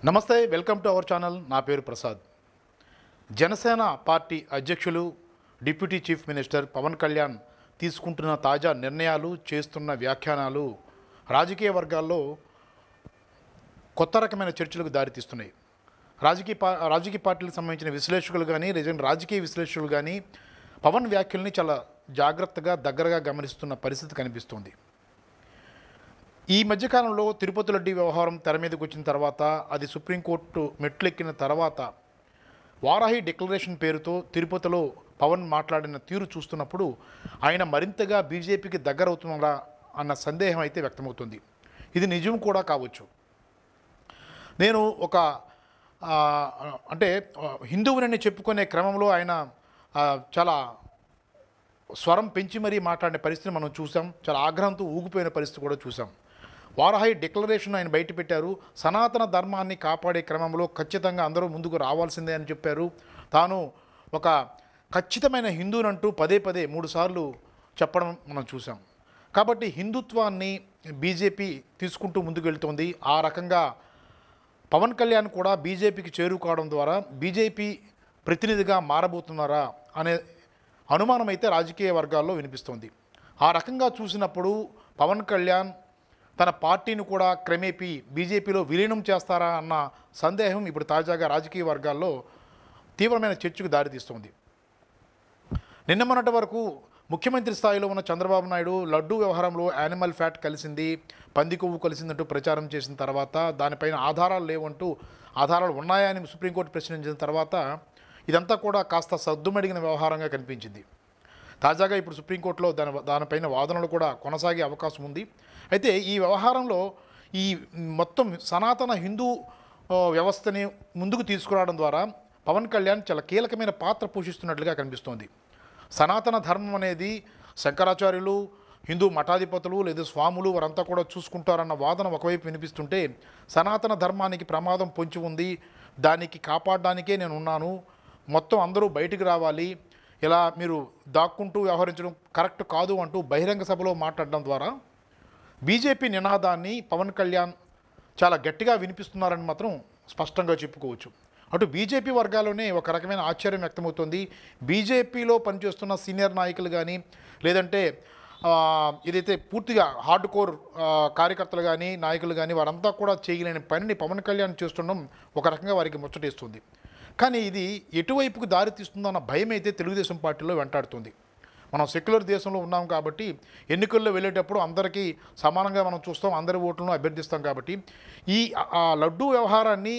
నమస్తే, welcome to our channel. నా పేరు ప్రసాద్. జనసేన పార్టీ అధ్యక్షులు deputy chief minister Pawan Kalyan తీసుకుంటున్న తాజా నిర్ణయాలు, చేస్తున్న వ్యాఖ్యానాలు రాజకీయ వర్గాల్లో కొత్త రకమైన చర్చలకు దారితీస్తున్నాయి. రాజకీయ పార్టీలకు సంబంధించిన విశ్లేషకులు కానీ, లేదా రాజకీయ విశ్లేషకులు కానీ పవన్ వ్యాఖ్యల్ని చాలా జాగ్రత్తగా, దగ్గరగా గమనిస్తున్న పరిస్థితి కనిపిస్తుంది. ఈ మధ్యకాలంలో తిరుపతి లడ్డీ వ్యవహారం తెర మీదకి వచ్చిన తర్వాత, అది సుప్రీంకోర్టు మెట్లెక్కిన తర్వాత వారాహి డిక్లరేషన్ పేరుతో తిరుపతిలో పవన్ మాట్లాడిన తీరు చూస్తున్నప్పుడు ఆయన మరింతగా బీజేపీకి దగ్గరవుతున్నారా అన్న సందేహం అయితే వ్యక్తమవుతుంది. ఇది నిజం కూడా కావచ్చు. నేను ఒక హిందువునని చెప్పుకునే క్రమంలో ఆయన చాలా స్వరం పెంచి మరీ మాట్లాడిన పరిస్థితిని మనం చూసాం. చాలా ఆగ్రహంతో ఊగిపోయిన పరిస్థితి కూడా చూసాం. వారాహి డిక్లరేషన్ ఆయన బయటపెట్టారు. సనాతన ధర్మాన్ని కాపాడే క్రమంలో ఖచ్చితంగా అందరూ ముందుకు రావాల్సిందే అని చెప్పారు. తాను ఒక ఖచ్చితమైన హిందువునంటూ పదే 3 సార్లు చెప్పడం మనం చూసాం. కాబట్టి హిందుత్వాన్ని బీజేపీ తీసుకుంటూ ముందుకు వెళ్తోంది. ఆ రకంగా పవన్ కళ్యాణ్ కూడా బీజేపీకి చేరుకోవడం ద్వారా బీజేపీ ప్రతినిధిగా మారబోతున్నారా అనే అనుమానం అయితే రాజకీయ వర్గాల్లో వినిపిస్తోంది. ఆ రకంగా చూసినప్పుడు పవన్ కళ్యాణ్ తన పార్టీని కూడా క్రమేపీ బీజేపీలో విలీనం చేస్తారా అన్న సందేహం ఇప్పుడు తాజాగా రాజకీయ వర్గాల్లో తీవ్రమైన చర్చకు దారితీస్తోంది. నిన్న మొన్నటి వరకు ముఖ్యమంత్రి స్థాయిలో ఉన్న చంద్రబాబు నాయుడు లడ్డూ వ్యవహారంలో యానిమల్ ఫ్యాట్ కలిసింది, పంది కొవ్వు కలిసిందంటూ ప్రచారం చేసిన తర్వాత, దానిపైన ఆధారాలు లేవంటూ ఆధారాలు ఉన్నాయా అని సుప్రీంకోర్టు ప్రశ్నించిన తర్వాత ఇదంతా కూడా కాస్త సద్దుమడిగిన వ్యవహారంగా కనిపించింది. తాజాగా ఇప్పుడు సుప్రీంకోర్టులో దానిపైన వాదనలు కూడా కొనసాగే అవకాశం ఉంది. అయితే ఈ వ్యవహారంలో ఈ మొత్తం సనాతన హిందూ వ్యవస్థని ముందుకు తీసుకురావడం ద్వారా పవన్ కళ్యాణ్ చాలా కీలకమైన పాత్ర పోషిస్తున్నట్లుగా కనిపిస్తోంది. సనాతన ధర్మం అనేది శంకరాచార్యులు, హిందూ మఠాధిపతులు లేదా స్వాములు వారంతా కూడా చూసుకుంటారన్న వాదన ఒకవైపు వినిపిస్తుంటే, సనాతన ధర్మానికి ప్రమాదం పొంచి ఉంది, దానికి కాపాడడానికే నేను ఉన్నాను, మొత్తం అందరూ బయటికి రావాలి, ఇలా మీరు దాక్కుంటూ వ్యవహరించడం కరెక్ట్ కాదు అంటూ బహిరంగ సభలో మాట్లాడడం ద్వారా బీజేపీ నినాదాన్ని పవన్ కళ్యాణ్ చాలా గట్టిగా వినిపిస్తున్నారని మాత్రం స్పష్టంగా చెప్పుకోవచ్చు. అటు బీజేపీ వర్గాల్లోనే ఒక రకమైన ఆశ్చర్యం వ్యక్తమవుతుంది. బీజేపీలో పనిచేస్తున్న సీనియర్ నాయకులు కానీ, లేదంటే ఏదైతే పూర్తిగా హార్డ్ కోర్ కార్యకర్తలు కానీ, నాయకులు కానీ వారంతా కూడా చేయలేని పనిని పవన్ కళ్యాణ్ చేస్తుండడం ఒక రకంగా వారికి ముచ్చటేస్తుంది. కానీ ఇది ఎటువైపుకు దారి తీస్తుందన్న భయం అయితే తెలుగుదేశం పార్టీలో వెంటాడుతుంది. మనం సెక్యులర్ దేశంలో ఉన్నాం కాబట్టి ఎన్నికల్లో వెళ్ళేటప్పుడు అందరికీ సమానంగా మనం చూస్తాం, అందరి ఓట్లను అభ్యర్థిస్తాం. కాబట్టి ఈ లడ్డూ వ్యవహారాన్ని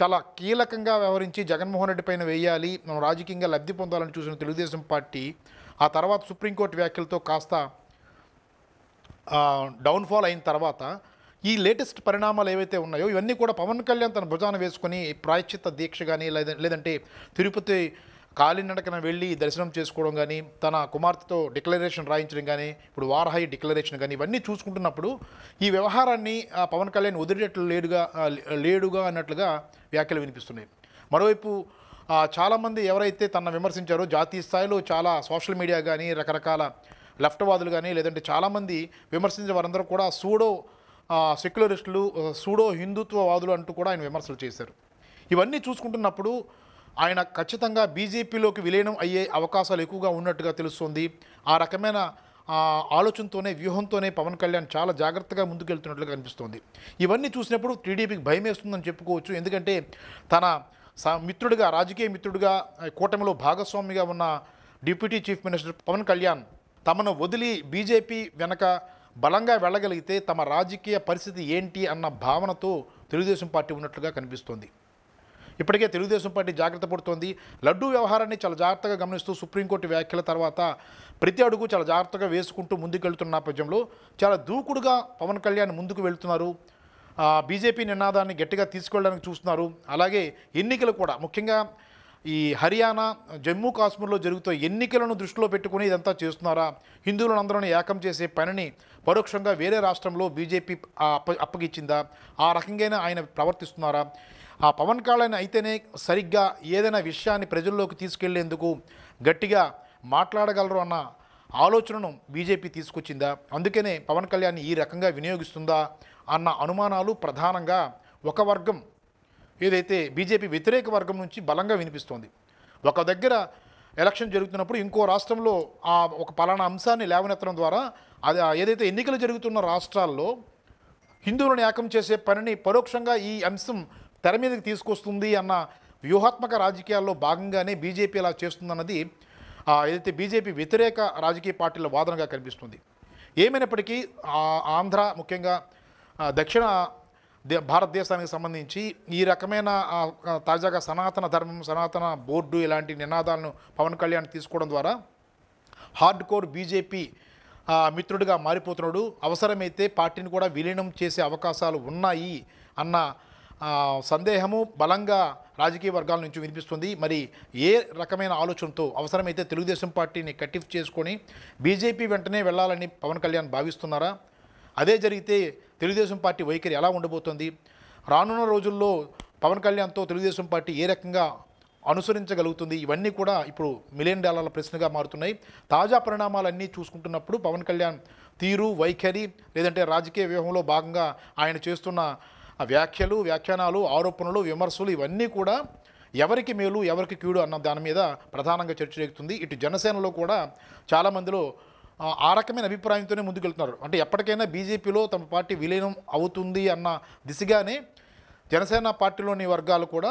చాలా కీలకంగా వ్యవహరించి జగన్మోహన్ రెడ్డి పైన వేయాలి, మనం రాజకీయంగా లబ్ధి పొందాలని చూసిన తెలుగుదేశం పార్టీ ఆ తర్వాత సుప్రీంకోర్టు వ్యాఖ్యలతో కాస్త డౌన్ఫాల్ అయిన తర్వాత ఈ లేటెస్ట్ పరిణామాలు ఏవైతే ఉన్నాయో ఇవన్నీ కూడా పవన్ కళ్యాణ్ తన భుజాన వేసుకొని ప్రాయశ్చిత్త దీక్ష కానీ, లేదంటే తిరుపతి కాలినడకన వెళ్ళి దర్శనం చేసుకోవడం కానీ, తన కుమార్తెతో డిక్లరేషన్ రాయించడం కానీ, ఇప్పుడు వారాహి డిక్లరేషన్ కానీ ఇవన్నీ చూసుకుంటున్నప్పుడు ఈ వ్యవహారాన్ని పవన్ కళ్యాణ్ వదిలేటట్లు లేడుగా అన్నట్లుగా వ్యాఖ్యలు వినిపిస్తున్నాయి. మరోవైపు చాలామంది ఎవరైతే తన విమర్శించారో జాతీయ స్థాయిలో చాలా సోషల్ మీడియా కానీ, రకరకాల లెఫ్ట్ వాదులు కానీ, లేదంటే చాలామంది విమర్శించిన వారందరూ కూడా సూడో సెక్యులరిస్టులు, సూడో హిందుత్వవాదులు అంటూ కూడా ఆయన విమర్శలు చేశారు. ఇవన్నీ చూసుకుంటున్నప్పుడు ఆయన ఖచ్చితంగా బీజేపీలోకి విలీనం అయ్యే అవకాశాలు ఎక్కువగా ఉన్నట్టుగా తెలుస్తుంది. ఆ రకమైన ఆలోచనతోనే, వ్యూహంతోనే పవన్ కళ్యాణ్ చాలా జాగ్రత్తగా ముందుకెళ్తున్నట్లుగా కనిపిస్తోంది. ఇవన్నీ చూసినప్పుడు టీడీపీకి భయం వేస్తుందని చెప్పుకోవచ్చు. ఎందుకంటే తన మిత్రుడిగా, రాజకీయ మిత్రుడిగా, కూటమిలో భాగస్వామిగా ఉన్న deputy chief minister Pawan Kalyan తమను వదిలి బీజేపీ వెనక బలంగా వెళ్ళగలిగితే తమ రాజకీయ పరిస్థితి ఏంటి అన్న భావనతో తెలుగుదేశం పార్టీ ఉన్నట్లుగా కనిపిస్తోంది. ఇప్పటికే తెలుగుదేశం పార్టీ జాగ్రత్త పడుతోంది. లడ్డూ వ్యవహారాన్ని చాలా జాగ్రత్తగా గమనిస్తూ సుప్రీంకోర్టు వ్యాఖ్యల తర్వాత ప్రతి అడుగు చాలా జాగ్రత్తగా వేసుకుంటూ ముందుకెళ్తున్న నేపథ్యంలో చాలా దూకుడుగా పవన్ కళ్యాణ్ ముందుకు వెళ్తున్నారు. బీజేపీ నినాదాన్ని గట్టిగా తీసుకెళ్ళడానికి చూస్తున్నారు. అలాగే ఎన్నికలు కూడా, ముఖ్యంగా ఈ హర్యానా, జమ్మూ కాశ్మీర్లో జరుగుతున్న ఎన్నికలను దృష్టిలో పెట్టుకుని ఇదంతా చేస్తున్నారా, హిందువులను అందరినీ ఏకం చేసే పనిని పరోక్షంగా వేరే రాష్ట్రంలో బీజేపీ అప్పగిచ్చిందా, ఆ రకంగానే ఆయన ప్రవర్తిస్తున్నారా, ఆ పవన్ కళ్యాణ్ అయితేనే సరిగ్గా ఏదైనా విషయాన్ని ప్రజల్లోకి తీసుకెళ్లేందుకు గట్టిగా మాట్లాడగలరు అన్న ఆలోచనను బీజేపీ తీసుకొచ్చిందా, అందుకనే పవన్ కళ్యాణ్ ఈ రకంగా వినియోగిస్తుందా అన్న అనుమానాలు ప్రధానంగా ఒక వర్గం ఏదైతే బీజేపీ వ్యతిరేక వర్గం నుంచి బలంగా వినిపిస్తోంది. ఒక దగ్గర ఎలక్షన్ జరుగుతున్నప్పుడు ఇంకో రాష్ట్రంలో ఆ ఒక పలానా అంశాన్ని లేవనెత్తడం ద్వారా అది ఏదైతే ఎన్నికలు జరుగుతున్న రాష్ట్రాల్లో హిందువులను ఏకం చేసే పనిని పరోక్షంగా ఈ అంశం తెర మీదకి తీసుకొస్తుంది అన్న వ్యూహాత్మక రాజకీయాల్లో భాగంగానే బీజేపీ అలా చేస్తుందన్నది ఏదైతే బీజేపీ వ్యతిరేక రాజకీయ పార్టీల వాదనగా కనిపిస్తుంది. ఏమైనప్పటికీ ఆంధ్ర ముఖ్యంగా దక్షిణ భారతదేశానికి సంబంధించి ఈ రకమైన తాజాగా సనాతన ధర్మం, సనాతన బోర్డు ఇలాంటి నినాదాలను పవన్ కళ్యాణ్ తీసుకోవడం ద్వారా హార్డ్ కోర్ బీజేపీ మిత్రుడిగా మారిపోతున్నాడు. అవసరమైతే పార్టీని కూడా విలీనం చేసే అవకాశాలు ఉన్నాయి అన్న సందేహము బలంగా రాజకీయ వర్గాల నుంచి వినిపిస్తుంది. మరి ఏ రకమైన ఆలోచనతో అవసరమైతే తెలుగుదేశం పార్టీని కట్టిఫ్ చేసుకొని బీజేపీ వెంటనే వెళ్ళాలని పవన్ కళ్యాణ్ భావిస్తున్నారా? అదే జరిగితే తెలుగుదేశం పార్టీ వైఖరి ఎలా ఉండబోతోంది? రానున్న రోజుల్లో పవన్ కళ్యాణ్తో తెలుగుదేశం పార్టీ ఏ రకంగా అనుసరించగలుగుతుంది? ఇవన్నీ కూడా ఇప్పుడు $1 మిలియన్ ప్రశ్నగా మారుతున్నాయి. తాజా పరిణామాలన్నీ చూసుకుంటున్నప్పుడు పవన్ కళ్యాణ్ తీరు, వైఖరి లేదంటే రాజకీయ వ్యూహంలో భాగంగా ఆయన చేస్తున్న వ్యాఖ్యలు, వ్యాఖ్యానాలు, ఆరోపణలు, విమర్శలు ఇవన్నీ కూడా ఎవరికి మేలు ఎవరికి కీడు అన్న దాని మీద ప్రధానంగా చర్చ జరుగుతుంది. ఇటు జనసేనలో కూడా చాలామందిలో ఆ రకమైన అభిప్రాయంతోనే ముందుకెళ్తున్నారు. అంటే ఎప్పటికైనా బీజేపీలో తమ పార్టీ విలీనం అవుతుంది అన్న దిశగానే జనసేన పార్టీలోని వర్గాలు కూడా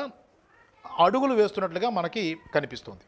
అడుగులు వేస్తున్నట్లుగా మనకి కనిపిస్తుంది.